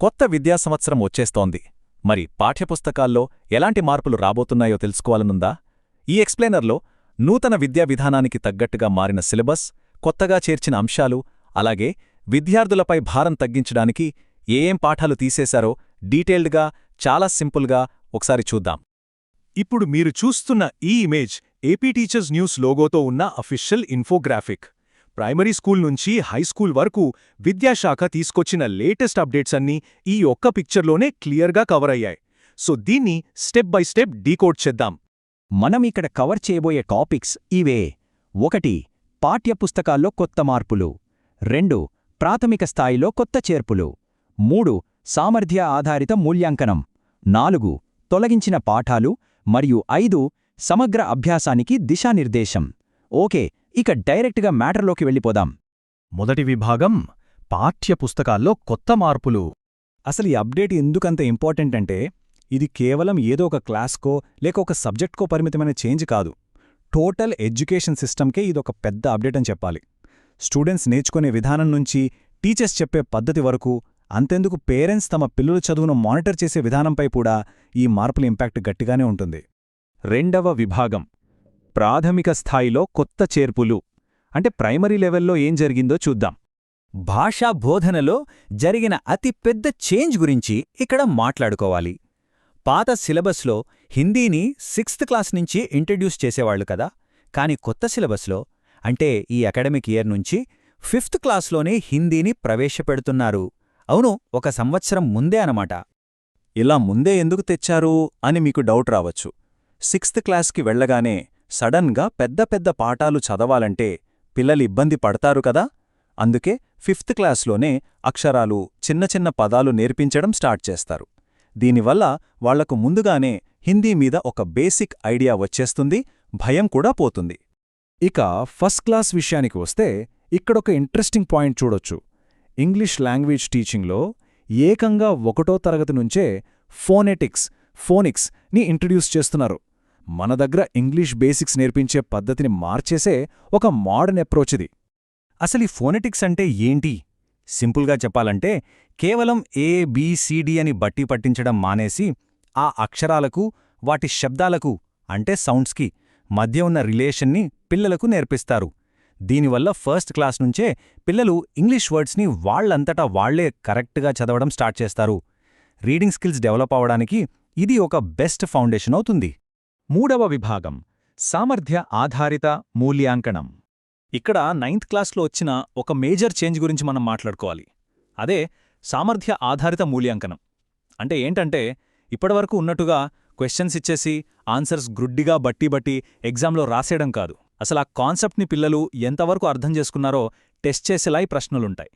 కొత్త విద్యా సంవత్సరం వచ్చేస్తోంది. మరి పాఠ్యపుస్తకాల్లో ఎలాంటి మార్పులు రాబోతున్నాయో తెలుసుకోవాలనుందా? ఈ ఎక్స్ప్లెయినర్లో నూతన విద్యా విధానానికి తగ్గట్టుగా మారిన సిలబస్, కొత్తగా చేర్చిన అంశాలు, అలాగే విద్యార్థులపై భారం తగ్గించడానికి ఏం పాఠాలు తీసేశారో డీటెయిల్డ్గా, చాలా సింపుల్గా ఒకసారి చూద్దాం. ఇప్పుడు మీరు చూస్తున్న ఈ ఇమేజ్ ఏపీ టీచర్స్ న్యూస్ లోగోతో ఉన్న అఫీషియల్ ఇన్ఫోగ్రాఫిక్. ప్రైమరీ స్కూల్ నుంచి హైస్కూల్ వరకు విద్యాశాఖ తీసుకొచ్చిన లేటెస్ట్ అప్డేట్స్ అన్నీ ఈ ఒక్క పిక్చర్లోనే క్లియర్గా కవర్ అయ్యాయి. సో దీన్ని స్టెప్ బై స్టెప్ డీకోడ్ చేద్దాం. మనం ఇక్కడ కవర్ చేయబోయే టాపిక్స్ ఇవే: 1. పాఠ్యపుస్తకాల్లో కొత్త మార్పులు. 2. ప్రాథమిక స్థాయిలో కొత్త చేర్పులు. 3. సామర్థ్య ఆధారిత మూల్యాంకనం. 4. తొలగించిన పాఠాలు. మరియు 5. సమగ్ర అభ్యాసానికి దిశానిర్దేశం. ఓకే, ఇక డైరెక్ట్గా మ్యాటర్లోకి వెళ్ళిపోదాం. మొదటి విభాగం పాఠ్యపుస్తకాల్లో కొత్త మార్పులు. అసలు ఈ అప్డేట్ ఎందుకంత ఇంపార్టెంట్ అంటే, ఇది కేవలం ఏదో ఒక క్లాస్కో లేక ఒక సబ్జెక్ట్కో పరిమితమైన చేంజ్ కాదు. టోటల్ ఎడ్యుకేషన్ సిస్టమ్కే ఇదొక పెద్ద అప్డేట్ అని చెప్పాలి. స్టూడెంట్స్ నేర్చుకునే విధానం నుంచి టీచర్స్ చెప్పే పద్ధతి వరకు, అంతెందుకు పేరెంట్స్ తమ పిల్లల చదువును మానిటర్ చేసే విధానంపై కూడా ఈ మార్పుల ఇంపాక్ట్ గట్టిగానే ఉంటుంది. రెండవ విభాగం ప్రాథమిక స్థాయిలో కొత్త చేర్పులు. అంటే ప్రైమరీ లెవెల్లో ఏం జరిగిందో చూద్దాం. భాషా బోధనలో జరిగిన అతి పెద్ద చేంజ్ గురించి ఇక్కడ మాట్లాడుకోవాలి. పాత సిలబస్లో హిందీని 6th క్లాస్ నుంచి ఇంట్రడ్యూస్ చేసేవాళ్లు కదా, కాని కొత్త సిలబస్లో, అంటే ఈ అకాడమిక్ ఇయర్ నుంచి 5th క్లాస్లోనే హిందీని ప్రవేశపెడుతున్నారు. అవును, ఒక సంవత్సరం ముందే అనమాట. ఇలా ముందే ఎందుకు తెచ్చారు అని మీకు డౌట్ రావచ్చు. 6th క్లాస్కి వెళ్లగానే సడన్గా పెద్ద పెద్ద పాఠాలు చదవాలంటే పిల్లలు ఇబ్బంది పడతారు కదా. అందుకే 5th క్లాస్లోనే అక్షరాలు, చిన్న చిన్న పదాలు నేర్పించడం స్టార్ట్ చేస్తారు. దీనివల్ల వాళ్లకు ముందుగానే హిందీ మీద ఒక బేసిక్ ఐడియా వచ్చేస్తుంది, భయం కూడా పోతుంది. ఇక ఫస్ట్ క్లాస్ విషయానికి వస్తే ఇక్కడొక ఇంట్రెస్టింగ్ పాయింట్ చూడొచ్చు. ఇంగ్లీష్ లాంగ్వేజ్ టీచింగ్లో ఏకంగా 1వ తరగతి నుంచే ఫోనిక్స్ ని ఇంట్రడ్యూస్ చేస్తున్నారు. మన దగ్గర ఇంగ్లీష్ బేసిక్స్ నేర్పించే పద్ధతిని మార్చేసే ఒక మోడర్న్ అప్రోచ్ ఇది. అసలు ఈ ఫోనెటిక్స్ అంటే ఏంటి? సింపుల్గా చెప్పాలంటే, కేవలం ABCD అని బట్టి పట్టించడం మానేసి, ఆ అక్షరాలకు, వాటి శబ్దాలకు అంటే సౌండ్స్కి మధ్య ఉన్న రిలేషన్ని పిల్లలకు నేర్పిస్తారు. దీనివల్ల ఫస్ట్ క్లాస్ నుంచే పిల్లలు ఇంగ్లీష్ వర్డ్స్ని వాళ్లంతటా వాళ్లే కరెక్ట్గా చదవడం స్టార్ట్ చేస్తారు. రీడింగ్ స్కిల్స్ డెవలప్ అవడానికి ఇది ఒక బెస్ట్ ఫౌండేషన్ అవుతుంది. మూడవ విభాగం సామర్థ్య ఆధారిత మూల్యాంకనం. ఇక్కడ 9th క్లాస్లో వచ్చిన ఒక మేజర్ చేంజ్ గురించి మనం మాట్లాడుకోవాలి. అదే సామర్థ్య ఆధారిత మూల్యాంకనం. అంటే ఏంటంటే, ఇప్పటివరకు ఉన్నట్టుగా క్వశ్చన్స్ ఇచ్చేసి ఆన్సర్స్ గ్రుడ్డిగా బట్టి ఎగ్జామ్లో రాసేయడం కాదు. అసలు ఆ కాన్సెప్ట్ని పిల్లలు ఎంతవరకు అర్థం చేసుకున్నారో టెస్ట్ చేసేలా ఈ ప్రశ్నలుంటాయి.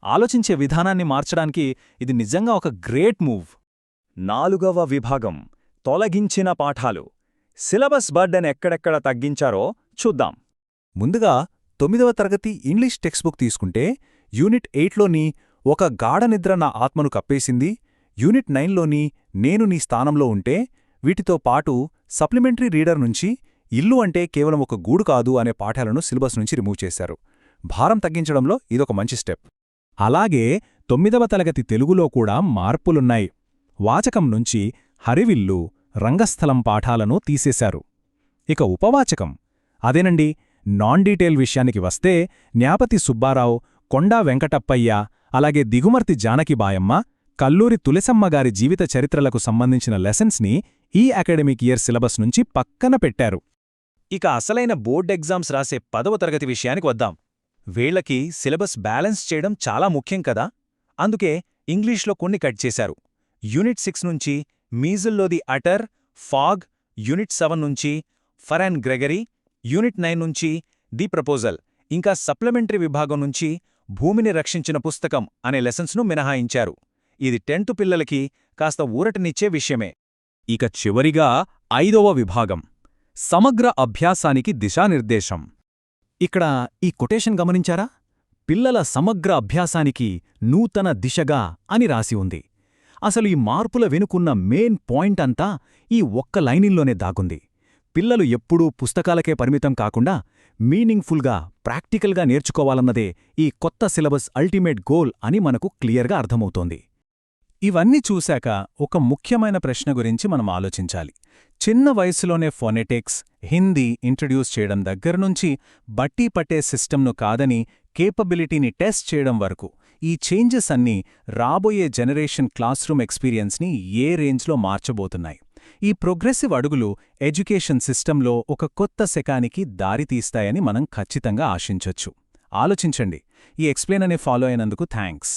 ఆలోచించే విధానాన్ని మార్చడానికి ఇది నిజంగా ఒక గ్రేట్ మూవ్. నాలుగవ విభాగం తొలగించిన పాఠాలు. సిలబస్ బర్డెన్ ఎక్కడెక్కడ తగ్గించారో చూద్దాం. ముందుగా 9వ తరగతి ఇంగ్లీష్ టెక్స్ట్ బుక్ తీసుకుంటే, యూనిట్ 8లోని ఒక గాఢనిద్ర నా ఆత్మను కప్పేసింది, యూనిట్ 9లోని నేను నీ స్థానంలో ఉంటే, వీటితో పాటు సప్లిమెంటరీ రీడర్ నుంచి ఇల్లు అంటే కేవలం ఒక గూడు కాదు అనే పాఠాలను సిలబస్ నుంచి రిమూవ్ చేశారు. భారం తగ్గించడంలో ఇదొక మంచి స్టెప్. అలాగే 9వ తరగతి తెలుగులో కూడా మార్పులున్నాయి. వాచకం నుంచి హరివిల్లు, రంగస్థలం పాఠాలను తీసేశారు. ఇక ఉపవాచకం, అదేనండి, నాన్ డీటెయిల్ విషయానికి వస్తే న్యాపతి సుబ్బారావు, కొండా వెంకటప్పయ్య, అలాగే దిగుమర్తి జానకిబాయమ్మ, కల్లూరి తులసమ్మగారి జీవిత చరిత్రలకు సంబంధించిన లెసన్స్ని ఈ అకాడమిక్ ఇయర్ సిలబస్ నుంచి పక్కన పెట్టారు. ఇక అసలైన బోర్డ్ ఎగ్జామ్స్ రాసే 10వ తరగతి విషయానికి వద్దాం. వీళ్లకి సిలబస్ బ్యాలెన్స్ చేయడం చాలా ముఖ్యం కదా, అందుకే ఇంగ్లీష్లో కొన్ని కట్ చేశారు. యూనిట్ 6 నుంచి మీజిల్లోది అటర్, ఫాగ్, యూనిట్ 7 నుంచి ఫర్ అండ్ గ్రెగరీ, యూనిట్ 9 నుంచి ది ప్రపోజల్, ఇంకా సప్లిమెంటరీ విభాగం నుంచి భూమిని రక్షించిన పుస్తకం అనే లెసన్స్ను మినహాయించారు. ఇది 10th పిల్లలకి కాస్త ఊరటనిచ్చే విషయమే. ఇక చివరిగా 5వ విభాగం సమగ్ర అభ్యాసానికి దిశానిర్దేశం. ఇక్కడ ఈ కొటేషన్ గమనించారా? పిల్లల సమగ్ర అభ్యాసానికి నూతన దిశగా అని రాసి ఉంది. అసలు ఈ మార్పుల వెనుకున్న మెయిన్ పాయింట్ అంతా ఈ ఒక్క లైనిల్లోనే దాగుంది. పిల్లలు ఎప్పుడూ పుస్తకాలకే పరిమితం కాకుండా మీనింగ్ఫుల్గా, ప్రాక్టికల్గా నేర్చుకోవాలన్నదే ఈ కొత్త సిలబస్ అల్టిమేట్ గోల్ అని మనకు క్లియర్గా అర్థమవుతోంది. ఇవన్నీ చూశాక ఒక ముఖ్యమైన ప్రశ్న గురించి మనం ఆలోచించాలి. చిన్న వయసులోనే ఫొనెటిక్స్, హిందీ ఇంట్రడ్యూస్ చేయడం దగ్గరనుంచి బట్టి పట్టే సిస్టమ్ను కాదని కేపబిలిటీని టెస్ట్ చేయడం వరకు ఈ చేంజెస్ అన్నీ రాబోయే జనరేషన్ క్లాస్రూమ్ ఎక్స్పీరియన్స్ని ఏ రేంజ్లో మార్చబోతున్నాయి? ఈ ప్రోగ్రెసివ్ అడుగులు ఎడ్యుకేషన్ సిస్టంలో ఒక కొత్త శకానికి దారితీస్తాయని మనం ఖచ్చితంగా ఆశించొచ్చు. ఆలోచించండి. ఈ ఎక్స్ప్లెయిన్ అనే ఫాలో అయినందుకు థ్యాంక్స్.